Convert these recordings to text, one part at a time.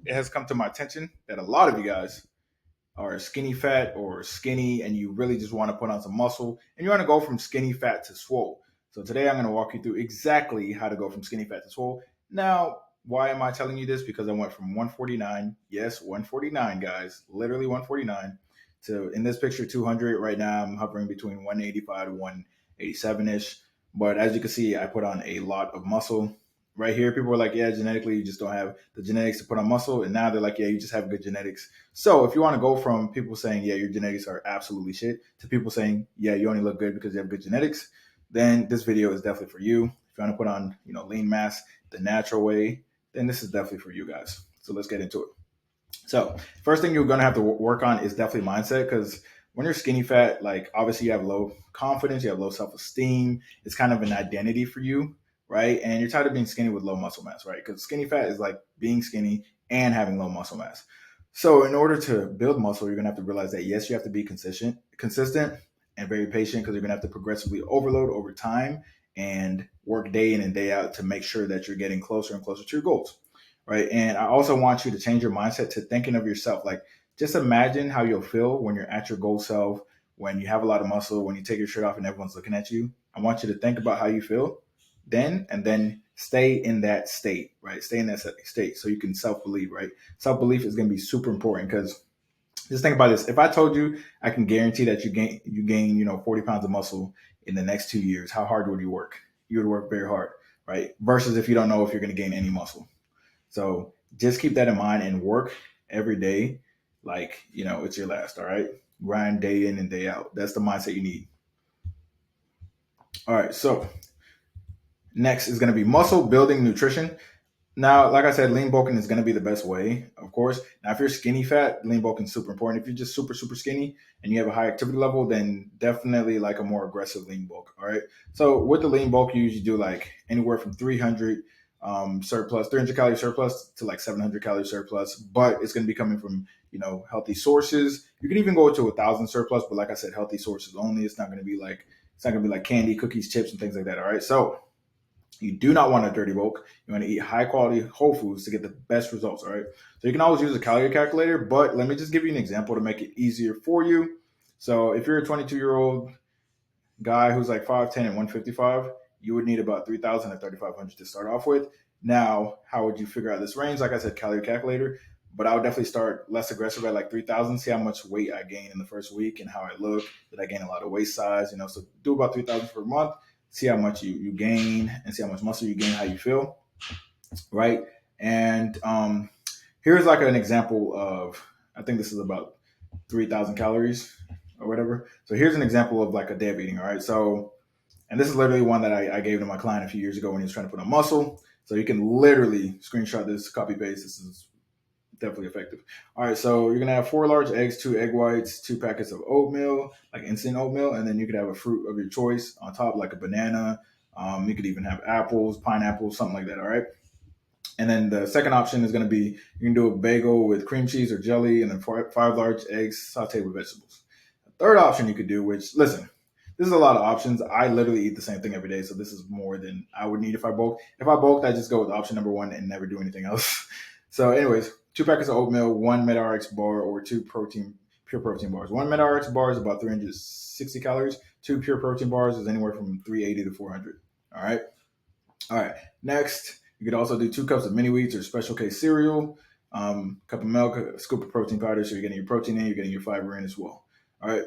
it has come to my attention that a lot of you guys are skinny fat or skinny and you really just want to put on some muscle and you want to go from skinny fat to swole. So today I'm going to walk you through exactly how to go from skinny fat to swole. Now, why am I telling you this? Because I went from 149, yes, 149 guys, literally 149 to in this picture 200. Right now I'm hovering between 185 to 187 ish. But as you can see, I put on a lot of muscle. Right here, people were like, yeah, genetically, you just don't have the genetics to put on muscle. And now they're like, yeah, you just have good genetics. So if you want to go from people saying, yeah, your genetics are absolutely shit, to people saying, yeah, you only look good because you have good genetics, then this video is definitely for you. If you want to put on, lean mass the natural way, then this is definitely for you guys. So let's get into it. So first thing you're going to have to work on is definitely mindset, because when you're skinny fat, like obviously you have low confidence, you have low self-esteem. It's kind of an identity for you, right? And you're tired of being skinny with low muscle mass, right? Because skinny fat is like being skinny and having low muscle mass. So in order to build muscle, you're going to have to realize that yes, you have to be consistent and very patient, because you're going to have to progressively overload over time and work day in and day out to make sure that you're getting closer and closer to your goals, right? And I also want you to change your mindset to thinking of yourself. Like, just imagine how you'll feel when you're at your goal self, when you have a lot of muscle, when you take your shirt off and everyone's looking at you. I want you to think about how you feel then, and then stay in that state, right? Stay in that state so you can self-believe, right? Self-belief is going to be super important, because just think about this. If I told you I can guarantee that you gain 40 pounds of muscle in the next 2 years, how hard would you work? You would work very hard, right? Versus if you don't know if you're going to gain any muscle. So just keep that in mind and work every day like, it's your last, all right? Grind day in and day out. That's the mindset you need. All right, so next is going to be muscle building nutrition. Now, like I said, lean bulking is going to be the best way, of course. Now, if you're skinny fat, lean bulking is super important. If you're just super, super skinny and you have a high activity level, then definitely like a more aggressive lean bulk. All right. So with the lean bulk, you usually do like anywhere from 300 surplus, 300 calorie surplus to like 700 calorie surplus, but it's going to be coming from, healthy sources. You can even go to 1,000 surplus, but like I said, healthy sources only. It's not going to be like candy, cookies, chips, and things like that. All right. So you do not want a dirty bulk. You want to eat high quality whole foods to get the best results. All right. So you can always use a calorie calculator, but let me just give you an example to make it easier for you. So if you're a 22-year-old guy who's like 5'10" and 155, you would need about 3,000 to 3,500 to start off with. Now, how would you figure out this range? Like I said, calorie calculator, but I would definitely start less aggressive at like 3,000, see how much weight I gain in the first week and how I look. Did I gain a lot of waist size? So do about 3,000 per month, see how much you gain and see how much muscle you gain, how you feel, right? And here's like an example of, I think this is about 3,000 calories or whatever. So here's an example of like a day of eating, all right? So, and this is literally one that I gave to my client a few years ago when he was trying to put on muscle. So you can literally screenshot this, copy paste. This is definitely effective. All right, so you're gonna have 4 large eggs, 2 egg whites, 2 packets of oatmeal, like instant oatmeal, and then you could have a fruit of your choice on top, like a banana. You could even have apples, pineapples, something like that. All right. And then the second option is going to be you can do a bagel with cream cheese or jelly, and then 5 large eggs sauteed with vegetables. The third option you could do, which listen, this is a lot of options. I literally eat the same thing every day, so this is more than I would need if I bulked. If I bulked, I just go with option number one and never do anything else. So, anyways, 2 packets of oatmeal, 1 MedRx bar, or 2 pure protein bars. 1 MedRx bar is about 360 calories. 2 pure protein bars is anywhere from 380 to 400. All right. All right. Next, you could also do 2 cups of mini wheats or special K cereal, cup of milk, a scoop of protein powder. So you're getting your protein in, you're getting your fiber in as well. All right.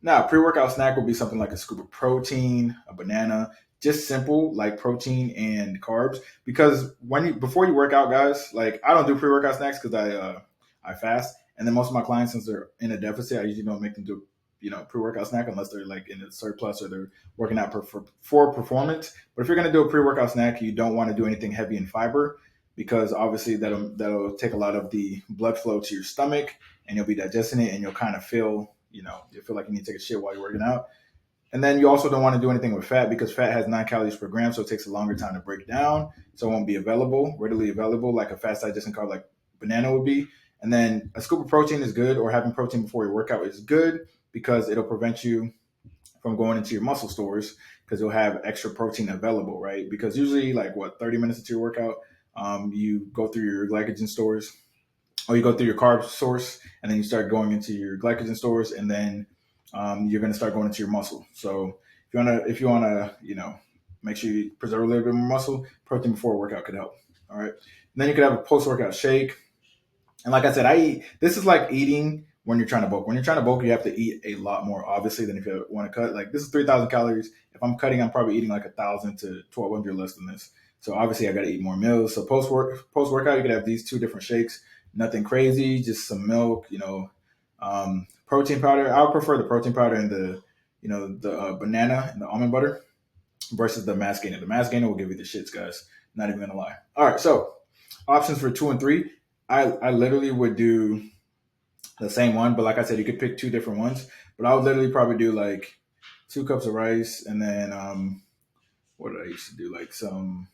Now, pre-workout snack will be something like a scoop of protein, a banana, just simple like protein and carbs. Because before you work out, guys, like I don't do pre-workout snacks because I fast, and then most of my clients, since they're in a deficit, I usually don't make them do pre-workout snack unless they're like in a surplus or they're working out for performance. But if you're going to do a pre-workout snack, you don't want to do anything heavy in fiber, because obviously that'll take a lot of the blood flow to your stomach, and you'll be digesting it, and you'll kind of feel you feel like you need to take a shit while you're working out. And then you also don't want to do anything with fat, because fat has 9 calories per gram, so it takes a longer time to break down, so it won't be readily available like a fast digesting carb like banana would be. And then a scoop of protein is good, or having protein before your workout is good, because it'll prevent you from going into your muscle stores, because you'll have extra protein available, right? Because usually, like 30 minutes into your workout, you go through your glycogen stores, or you go through your carb source, and then you start going into your glycogen stores, and then you're going to start going into your muscle. So if you wanna make sure you preserve a little bit more muscle, protein before a workout could help. All right. And then you could have a post workout shake. And like I said, I eat. This is like eating when you're trying to bulk. When you're trying to bulk, you have to eat a lot more, obviously, than if you want to cut. Like this is 3,000 calories. If I'm cutting, I'm probably eating like 1,000 to 1,200 less than this. So obviously, I got to eat more meals. So post workout, you could have these two different shakes. Nothing crazy, just some milk. Protein powder. I would prefer the protein powder and the banana and the almond butter versus the mass gainer. The mass gainer will give you the shits, guys. Not even gonna lie. All right, so options for 2 and 3. I literally would do the same one, but like I said, you could pick two different ones. But I would literally probably do like 2 cups of rice, and then what did I used to do? Like some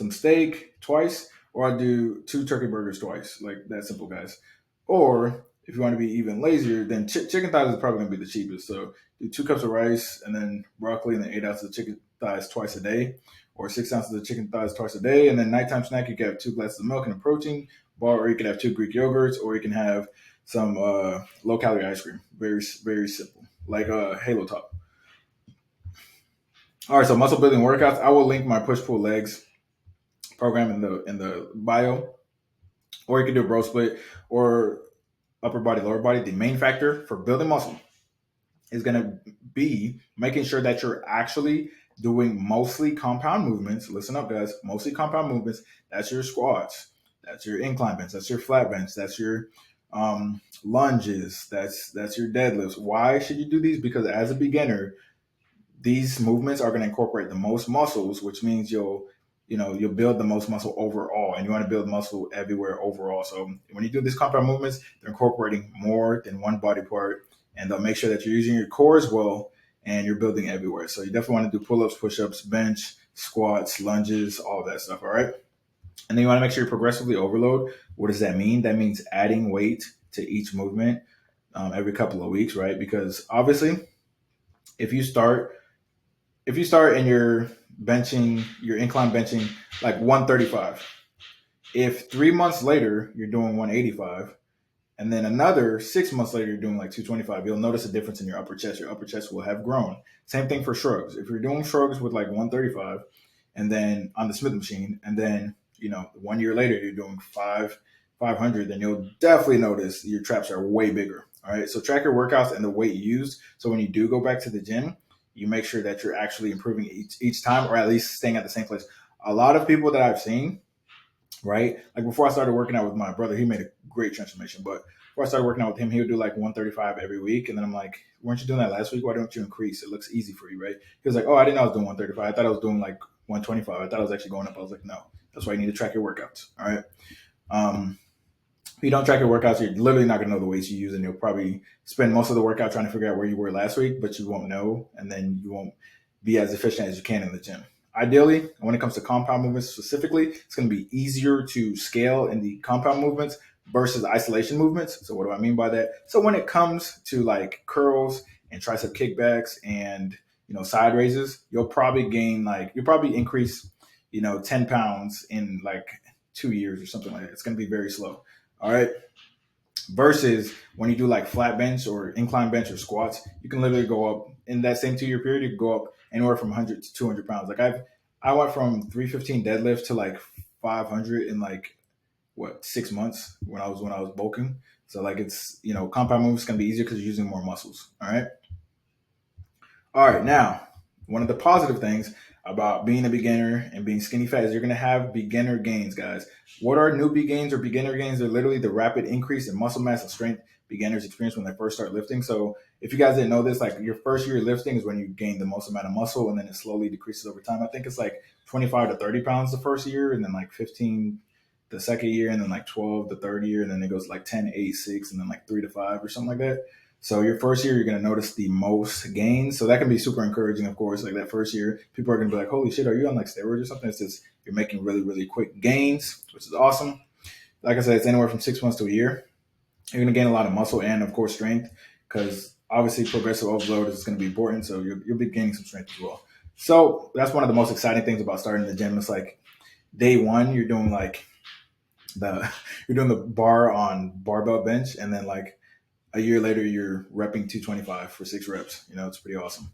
steak twice, or I do 2 turkey burgers twice. Like that simple, guys. Or if you want to be even lazier, then chicken thighs is probably gonna be the cheapest. So do 2 cups of rice, and then broccoli, and then 8 ounces of chicken thighs twice a day, or 6 ounces of chicken thighs twice a day. And then nighttime snack, you can have 2 glasses of milk and a protein bar, or you can have 2 Greek yogurts, or you can have some low calorie ice cream. Very very simple, like a Halo Top. All right, so muscle building workouts. I will link my push pull legs program in the bio, or you can do a bro split or upper body lower body. The main factor for building muscle is going to be making sure that you're actually doing mostly compound movements. Listen up, guys. Mostly compound movements. That's your squats. That's your incline bench. That's your flat bench. That's your lunges. That's your deadlifts. Why should you do these? Because as a beginner, these movements are going to incorporate the most muscles, which means you'll build the most muscle overall, and you want to build muscle everywhere overall. So when you do these compound movements, they're incorporating more than one body part, and they'll make sure that you're using your core as well, and you're building everywhere. So you definitely want to do pull-ups, push-ups, bench, squats, lunges, all of that stuff. All right. And then you want to make sure you progressively overload. What does that mean? That means adding weight to each movement every couple of weeks, right? Because obviously, if you start and you're benching, your incline benching like 135, if 3 months later you're doing 185, and then another 6 months later you're doing like 225, you'll notice a difference in your upper chest. Your upper chest will have grown. Same thing for shrugs. If you're doing shrugs with like 135, and then on the Smith machine, and then 1 year later you're doing 500, then you'll definitely notice your traps are way bigger. All right, so track your workouts and the weight used. So when you do go back to the gym, you make sure that you're actually improving each time, or at least staying at the same place. A lot of people that I've seen, right? Like before I started working out with my brother, he made a great transformation. But before I started working out with him, he would do like 135 every week. And then I'm like, weren't you doing that last week? Why don't you increase? It looks easy for you, right? He was like, oh, I didn't know I was doing 135. I thought I was doing like 125. I thought I was actually going up. I was like, no, that's why you need to track your workouts. All right. If you don't track your workouts, you're literally not going to know the weights you use, and you'll probably spend most of the workout trying to figure out where you were last week, but you won't know, and then you won't be as efficient as you can in the gym. Ideally, when it comes to compound movements specifically, it's going to be easier to scale in the compound movements versus isolation movements. So what do I mean by that? So when it comes to like curls and tricep kickbacks and side raises, you'll probably increase 10 pounds in like 2 years or something like that. It's going to be very slow. All right. Versus when you do like flat bench or incline bench or squats, you can literally go up in that same 2 year period. You can go up anywhere from 100 to 200 pounds. Like I went from 315 deadlift to like 500 in like 6 months when I was bulking. So like it's compound movements can be easier because you're using more muscles. All right. All right. Now, one of the positive things about being a beginner and being skinny fat is you're going to have beginner gains, guys. What are newbie gains or beginner gains? They're literally the rapid increase in muscle mass and strength beginners experience when they first start lifting. So if you guys didn't know this, like your first year lifting is when you gain the most amount of muscle, and then it slowly decreases over time. I think it's like 25 to 30 pounds the first year, and then like 15 the second year, and then like 12 the third year, and then it goes like 10, 8, 6, and then like 3 to 5 or something like that. So your first year, you're going to notice the most gains. So that can be super encouraging, of course. Like that first year, people are going to be like, holy shit, are you on like steroids or something? It's just you're making really, really quick gains, which is awesome. Like I said, it's anywhere from 6 months to a year. You're going to gain a lot of muscle and, of course, strength, because obviously progressive overload is going to be important. So you'll be gaining some strength as well. So that's one of the most exciting things about starting the gym. It's like day one, you're doing like the you're doing the bar on barbell bench, and then like a year later you're repping 225 for 6 reps. It's pretty awesome.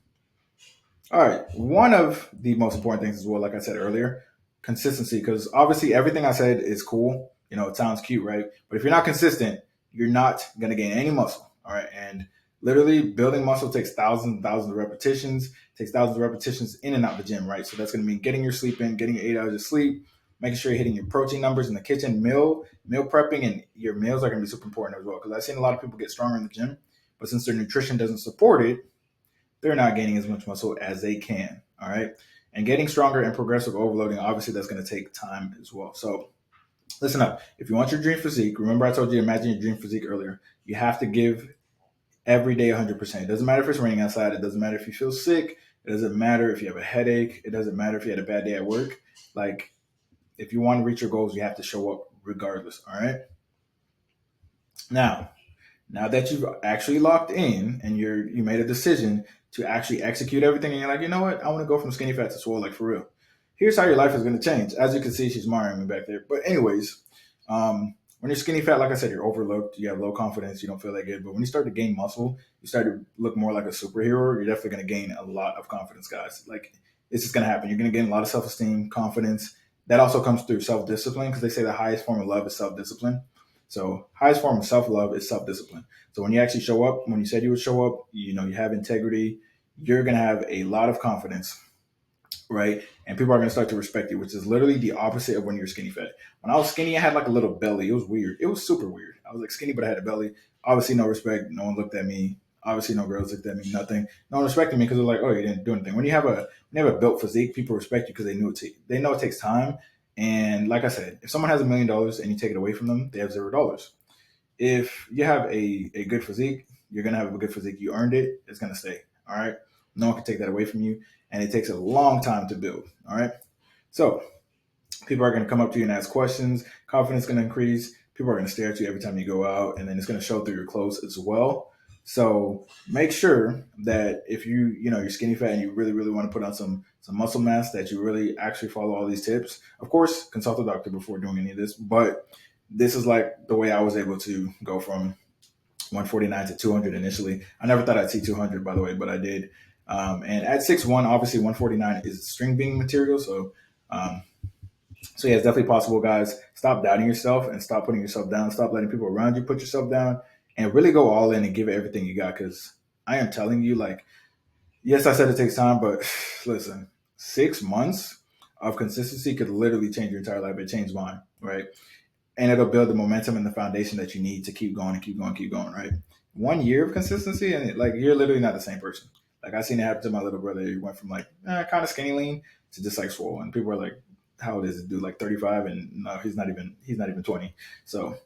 All right, one of the most important things as well, like I said earlier, consistency. Because obviously everything I said is cool. It sounds cute, right? But if you're not consistent, you're not gonna gain any muscle. All right, and literally building muscle takes thousands and thousands of repetitions. Takes thousands of repetitions in and out of the gym, right? So that's gonna mean getting your sleep in, getting your 8 hours of sleep, making sure you're hitting your protein numbers in the kitchen, meal prepping, and your meals are gonna be super important as well. Because I've seen a lot of people get stronger in the gym, but since their nutrition doesn't support it, they're not gaining as much muscle as they can. All right. And getting stronger and progressive overloading, obviously, that's going to take time as well. So listen up. If you want your dream physique, remember I told you imagine your dream physique earlier. You have to give every day 100%. It doesn't matter if it's raining outside. It doesn't matter if you feel sick. It doesn't matter if you have a headache. It doesn't matter if you had a bad day at work. Like, if you want to reach your goals, you have to show up regardless. All right. Now, now that you've actually locked in and you made a decision to actually execute everything, and you're like, you know what, I want to go from skinny fat to swole, like for real. Here's how your life is going to change. As you can see, she's admiring me back there. But anyways, when you're skinny fat, like I said, you're overlooked. You have low confidence. You don't feel that good. But when you start to gain muscle, you start to look more like a superhero. You're definitely going to gain a lot of confidence, guys. Like, it's just going to happen. You're going to gain a lot of self-esteem, confidence. That also comes through self-discipline, because they say the highest form of love is self-discipline. So highest form of self-love is self-discipline. So when you actually show up, when you said you would show up, you have integrity, you're going to have a lot of confidence, right? And people are going to start to respect you, which is literally the opposite of when you're skinny fat. When I was skinny, I had like a little belly. It was weird. It was super weird. I was like skinny, but I had a belly. Obviously, no respect. No one looked at me. Obviously, no girls looked at me. Nothing. No one respected me because they're like, "Oh, you didn't do anything." When you have a built physique, people respect you because they know it takes time. And like I said, if someone has $1 million and you take it away from them, they have $0. If you have a good physique, you're gonna have a good physique. You earned it. It's gonna stay. All right. No one can take that away from you, and it takes a long time to build. All right. So people are gonna come up to you and ask questions. Confidence is gonna increase. People are gonna stare at you every time you go out, and then it's gonna show through your clothes as well. So make sure that if you're skinny fat and you really really want to put on some muscle mass, that you really actually follow all these tips. Of course, consult a doctor before doing any of this, but this is like the way I was able to go from 149 to 200 initially. I never thought I'd see 200, by the way, but I did. And at 6'1", obviously 149 is string bean material. Um, so yeah, it's definitely possible, guys. Stop doubting yourself and stop putting yourself down. Stop letting people around you put yourself down, and really go all in and give it everything you got. Because I am telling you, like, yes, I said it takes time, but listen, 6 months of consistency could literally change your entire life. It changed mine, right? And it'll build the momentum and the foundation that you need to keep going and keep going, keep going, right? 1 year of consistency, and you're literally not the same person. Like, I seen it happen to my little brother. He went from like kind of skinny lean to just like swole, and people are like, "How old is this dude? Like 35?" And no, he's not even 20. So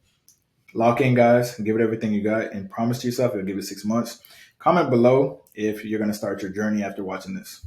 lock in, guys, and give it everything you got, and promise to yourself you'll give it 6 months. Comment below if you're gonna start your journey after watching this.